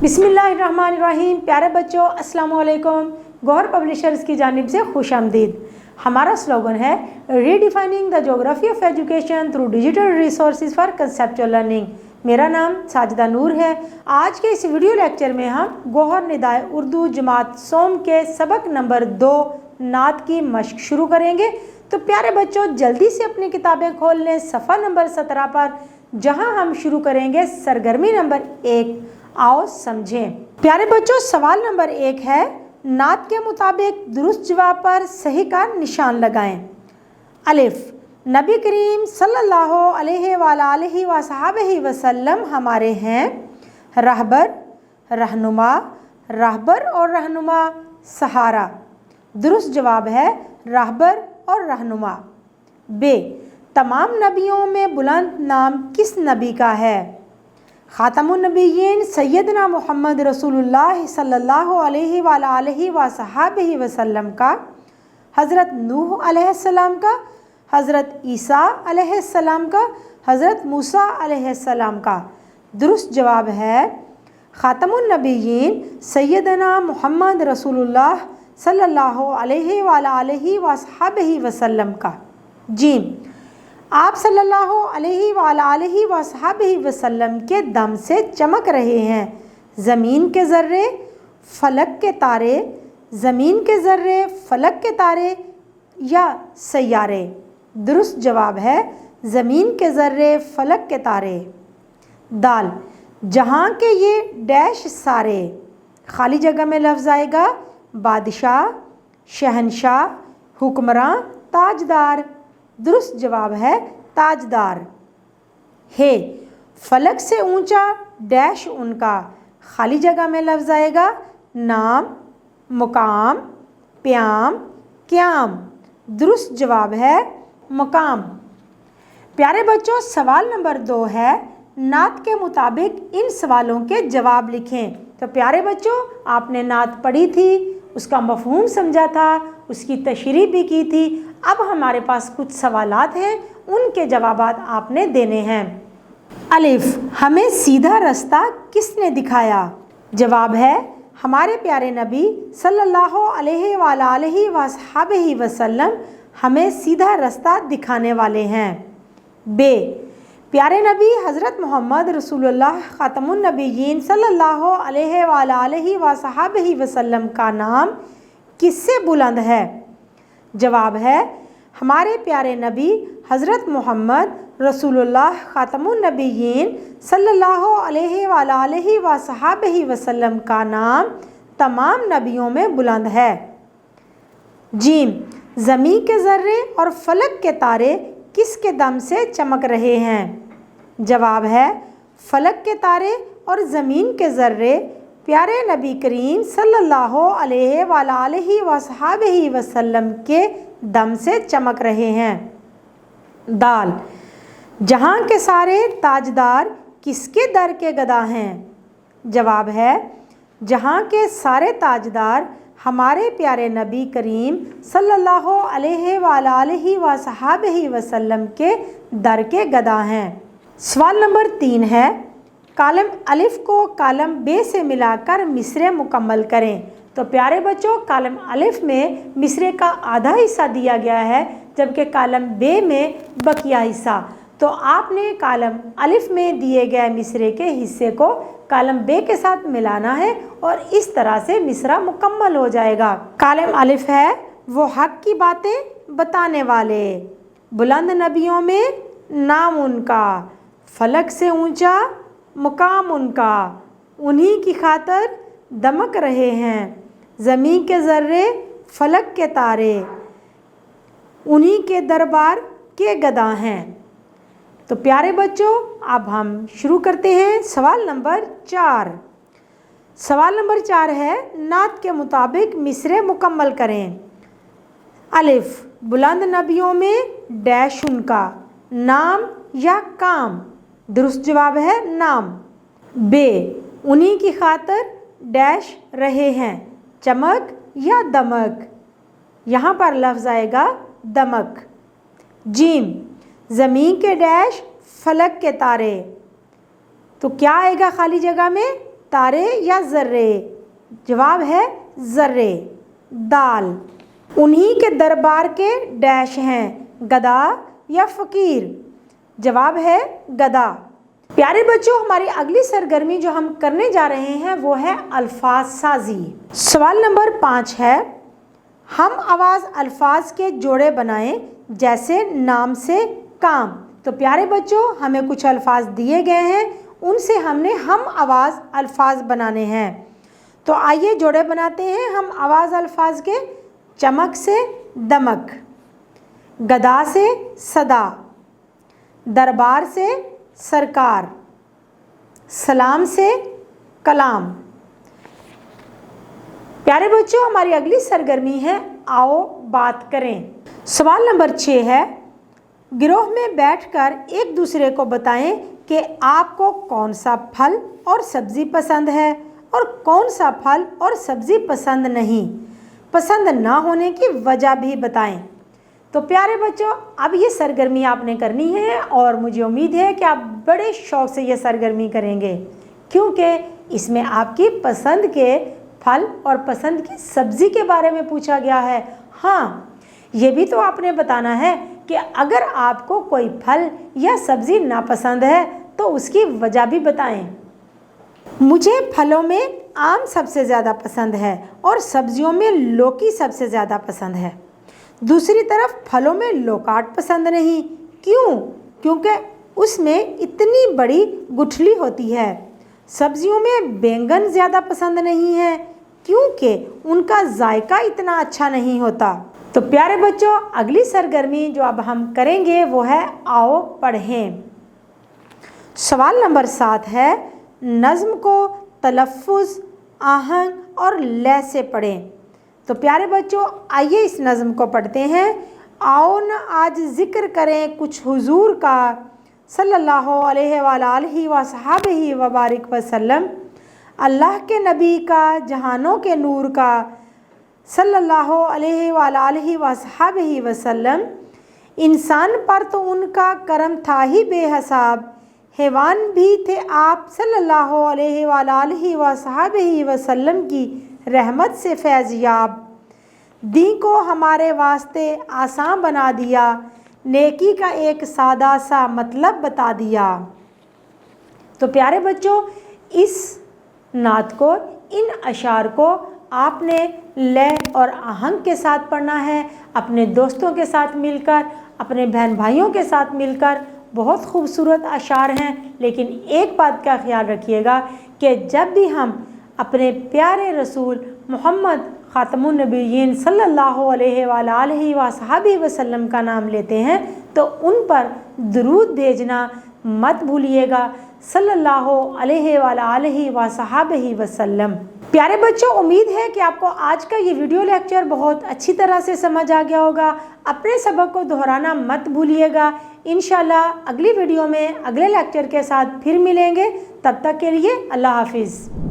बिस्मिल्लाहिर्रहमानिर्रहीम। प्यारे बच्चों, अस्सलाम वालेकुम। गौहर पब्लिशर्स की जानिब से खुश आमदीद। हमारा स्लोगन है redefining the geography of education through digital resources for conceptual learning. मेरा नाम साजिदा नूर है। आज के इस वीडियो लेक्चर में हम गौहर निदाए उर्दू जमात सोम के सबक नंबर 2 नात की मश्क शुरू करेंगे। तो प्यारे बच्चों, जल्दी से अपनी किताबें खोल लें सफ़ा नंबर 17 पर, जहां हम शुरू करेंगे सरगर्मी नंबर 1। आओ समझें। प्यारे बच्चों, सवाल नंबर 1 है, नात के मुताबिक दुरुस्त जवाब पर सही का निशान लगाएं। अलिफ, नबी करीम सल्लल्लाहु अलैहि वसल्लम हमारे हैं रहबर, रहनुमा, रहबर और रहनुमा, सहारा। दुरुस्त जवाब है रहबर और रहनुमा। बे, तमाम नबियों में बुलंद नाम किस नबी का है? ख़ातमुन नबिय्यीन सैयदना मोहम्मद रसूलुल्लाह सल्लल्लाहु अलैहि वसल्लम का, हज़रत नूह अलैहिस्सलाम का, हज़रत ईसा अलैहिस्सलाम का, हज़रत मूसा अलैहिस्सलाम का। दुरुस्त जवाब है ख़ातमुन नबिय्यीन सैयदना मोहम्मद रसूलुल्लाह सल्लल्लाहु अलैहि वसल्लम का। जी, आप सल्लल्लाहु अलैहि वसल्लम के दम से चमक रहे हैं। ज़मीन के ज़र्रे, फलक के तारे, ज़मीन के ज़र्रे, फलक के तारे या सैयारे? दुरुस्त जवाब है ज़मीन के ज़र्रे, फलक के तारे। दाल, जहाँ के ये डैश सारे, खाली जगह में लफ्ज़ आएगा बादशाह, शहनशाह, हुक्मरां, ताजदार। दुरुस्त जवाब है ताजदार। है, फलक से ऊंचा डैश उनका, खाली जगह में लफ्ज़ आएगा नाम, मुकाम, प्याम, क्याम। दुरुस्त जवाब है मुकाम। प्यारे बच्चों, सवाल नंबर 2 है, नात के मुताबिक इन सवालों के जवाब लिखें। तो प्यारे बच्चों, आपने नात पढ़ी थी, उसका मफ़हूम समझा था, उसकी तशरीह भी की थी। अब हमारे पास कुछ सवालात हैं, उनके जवाबात आपने देने हैं। अलिफ, हमें सीधा रास्ता किसने दिखाया? जवाब है हमारे प्यारे नबी सल्लल्लाहु अलैहि वसल्लम हमें सीधा रास्ता दिखाने वाले हैं। बे, प्यारे नबी हज़रत मोहम्मद रसूलुल्लाह ख़ातमुन नबिय्यीन सल्लल्लाहु अलैहि वसल्लम का नाम किससे बुलंद है? जवाब है हमारे प्यारे नबी हज़रत मोहम्मद रसूलुल्लाह ख़ातमुन नबिय्यीन सल्लल्लाहु अलैहि वसल्लम का नाम तमाम नबियों में बुलंद है। जीम, ज़मीन के ज़र्रे और फलक के तारे किसके दम से चमक रहे हैं? जवाब है फलक के तारे और ज़मीन के ज़र्रे प्यारे नबी करीम सल्लल्लाहु अलैहि वसल्लम के दम से चमक रहे हैं। दाल, जहाँ के सारे ताजदार किसके दर के गदा हैं? जवाब है जहाँ के सारे ताजदार हमारे प्यारे नबी करीम सल्लल्लाहु अलैहि वसल्लम के दर के गदा हैं। सवाल नंबर 3 है, कालम अलिफ को कालम बे से मिलाकर मिसरे मुकम्मल करें। तो प्यारे बच्चों, कालम अलिफ में मिसरे का आधा हिस्सा दिया गया है, जबकि कालम बे में बकिया हिस्सा। तो आपने कालम अलिफ में दिए गए मिसरे के हिस्से को कालम बे के साथ मिलाना है और इस तरह से मिसरा मुकम्मल हो जाएगा। कालम अलिफ है वो हक की बातें बताने वाले, बुलंद नबियों में नाम उनका, फलक से ऊंचा मुकाम उनका, उन्हीं की खातर दमक रहे हैं, ज़मीन के ज़र्रे, फलक के तारे, उन्हीं के दरबार के गदा हैं। तो प्यारे बच्चों, अब हम शुरू करते हैं सवाल नंबर 4। सवाल नंबर 4 है, नात के मुताबिक मिसरे मुकम्मल करें। अलिफ, बुलंद नबियों में डैश उनका, नाम या काम? दुरुस्त जवाब है नाम। बे, उन्हीं की खातर डैश रहे हैं, चमक या दमक? यहाँ पर लफ्ज़ आएगा दमक। जीम, ज़मीन के डैश फलक के तारे। तो क्या आएगा खाली जगह में? तारे या ज़र्रे? जवाब है ज़र्रे। दाल, उन्हीं के दरबार के डैश हैं, गदा या फ़कीर? जवाब है गदा। प्यारे बच्चों, हमारी अगली सरगर्मी जो हम करने जा रहे हैं वो है अल्फाज साजी। सवाल नंबर 5 है, हम आवाज़ अल्फाज के जोड़े बनाएं जैसे नाम से काम। तो प्यारे बच्चों, हमें कुछ अल्फाज दिए गए हैं, उनसे हमने हम आवाज़ अल्फाज बनाने हैं। तो आइए जोड़े बनाते हैं हम आवाज़ अल्फाज के। चमक से दमक, गदा से सदा, दरबार से सरकार, सलाम से कलाम। प्यारे बच्चों, हमारी अगली सरगर्मी है आओ बात करें। सवाल नंबर 6 है, गिरोह में बैठकर एक दूसरे को बताएं कि आपको कौन सा फल और सब्ज़ी पसंद है और कौन सा फल और सब्ज़ी पसंद नहीं। पसंद ना होने की वजह भी बताएं। तो प्यारे बच्चों, अब ये सरगर्मी आपने करनी है और मुझे उम्मीद है कि आप बड़े शौक़ से ये सरगर्मी करेंगे, क्योंकि इसमें आपकी पसंद के फल और पसंद की सब्ज़ी के बारे में पूछा गया है। हाँ, ये भी तो आपने बताना है कि अगर आपको कोई फल या सब्ज़ी नापसंद है तो उसकी वजह भी बताएं। मुझे फलों में आम सबसे ज़्यादा पसंद है और सब्जियों में लौकी सबसे ज़्यादा पसंद है। दूसरी तरफ फलों में लोकाट पसंद नहीं। क्यों? क्योंकि उसमें इतनी बड़ी गुठली होती है। सब्जियों में बैंगन ज़्यादा पसंद नहीं है क्योंकि उनका जायका इतना अच्छा नहीं होता। तो प्यारे बच्चों, अगली सरगर्मी जो अब हम करेंगे वो है आओ पढ़ें। सवाल नंबर 7 है, नज़्म को तलफ़्फ़ुज़, आहंग और लय से पढ़ें। तो प्यारे बच्चों, आइए इस नज़्म को पढ़ते हैं। आओ न आज ज़िक्र करें कुछ हुजूर का, सल्लल्लाहु अलैहि वसहबिही व बारिक वसल्लम। अल्लाह के नबी का, जहानों के नूर का, सल्लल्लाहु अलैहि वसहबिही वसल्लम। इंसान पर तो उनका करम था ही बेहिसाब, हैवान भी थे आप सल्लल्लाहु अलैहि वसहबिही वसल्लम की रहमत से फैज़याब। दी को हमारे वास्ते आसान बना दिया, नेकी का एक सादा सा मतलब बता दिया। तो प्यारे बच्चों, इस नात को, इन अशार को आपने लय और आहंग के साथ पढ़ना है, अपने दोस्तों के साथ मिलकर, अपने बहन भाइयों के साथ मिलकर। बहुत खूबसूरत अशार हैं, लेकिन एक बात का ख्याल रखिएगा कि जब भी हम अपने प्यारे रसूल मोहम्मद ख़ातमुन नबिय्यीन सल्लल्लाहु अलैहि वसल्लम का नाम लेते हैं तो उन पर दुरूद भेजना मत भूलिएगा, सल्लल्लाहु अलैहि वसल्लम। प्यारे बच्चों, उम्मीद है कि आपको आज का ये वीडियो लेक्चर बहुत अच्छी तरह से समझ आ गया होगा। अपने सबक को दोहराना मत भूलिएगा। इंशाल्लाह अगली वीडियो में अगले लेक्चर के साथ फिर मिलेंगे। तब तक के लिए अल्लाह हाफिज़।